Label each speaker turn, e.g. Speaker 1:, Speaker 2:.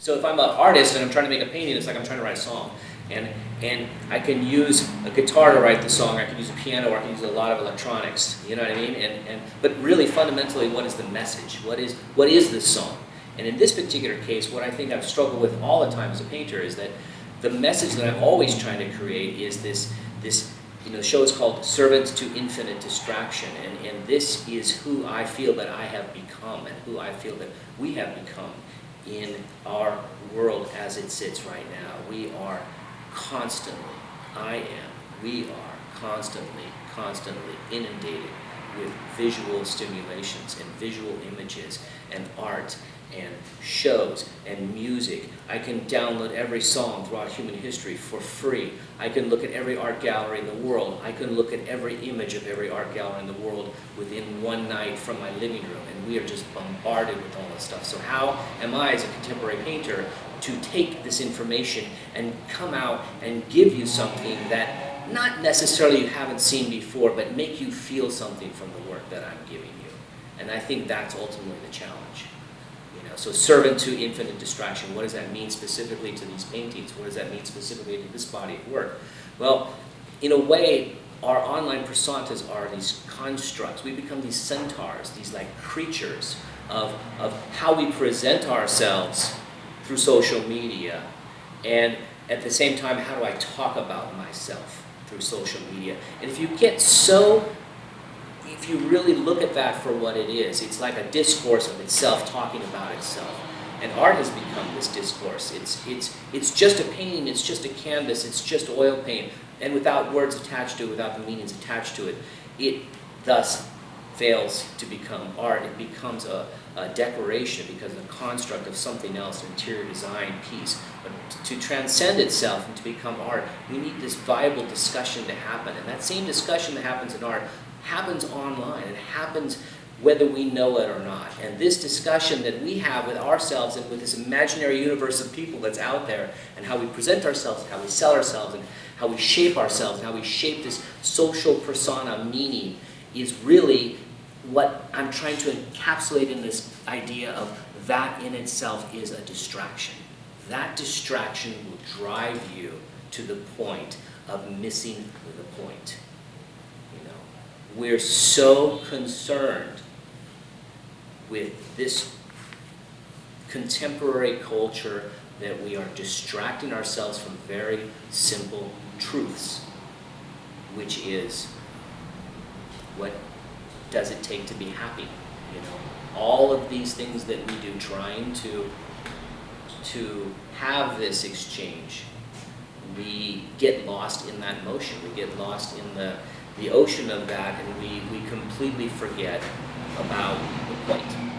Speaker 1: So if I'm an artist and I'm trying to make a painting, it's like I'm trying to write a song. And I can use a guitar to write the song, I can use a piano, or I can use a lot of electronics, you know what I mean? But really, fundamentally, what is the message? What is this song? And in this particular case, what I think I've struggled with all the time as a painter is that the message that I'm always trying to create is this the show is called Servant to Infinite Distraction, and this is who I feel that I have become, and who I feel that we have become in our world as it sits right now. We are constantly, we are constantly inundated with visual stimulations and visual images and art and shows and music. I can download every song throughout human history for free. I can look at every art gallery in the world. I can look at every image of every art gallery in the world within one night from my living room, and we are just bombarded with all this stuff. So how am I, as a contemporary painter, to take this information and come out and give you something that not necessarily you haven't seen before, but make you feel something from the work that I'm giving you? And I think that's ultimately the challenge. So servant to infinite distraction, what does that mean specifically to these paintings? What does that mean specifically to this body of work? Well, in a way, our online personas are these constructs. We become these centaurs, these like creatures of how we present ourselves through social media, and at the same time, how do I talk about myself through social media? And if you really look at that for what it is, it's like a discourse of itself talking about itself. And art has become this discourse. It's just a painting, it's just a canvas, it's just oil paint, and without words attached to it, without the meanings attached to it, it thus fails to become art. It becomes a decoration, it becomes a construct of something else, an interior design piece. But to transcend itself and to become art, we need this viable discussion to happen. And that same discussion that happens in art happens online. It happens whether we know it or not. And this discussion that we have with ourselves and with this imaginary universe of people that's out there, and how we present ourselves, and how we sell ourselves, and how we shape ourselves, and how we shape this social persona meaning, is really what I'm trying to encapsulate in this idea of that in itself is a distraction. That distraction will drive you to the point of missing the point. We're so concerned with this contemporary culture that we are distracting ourselves from very simple truths, which is, what does it take to be happy? All of these things that we do, trying to have this exchange, we get lost in that motion. We get lost in the ocean of that, and we completely forget about the point.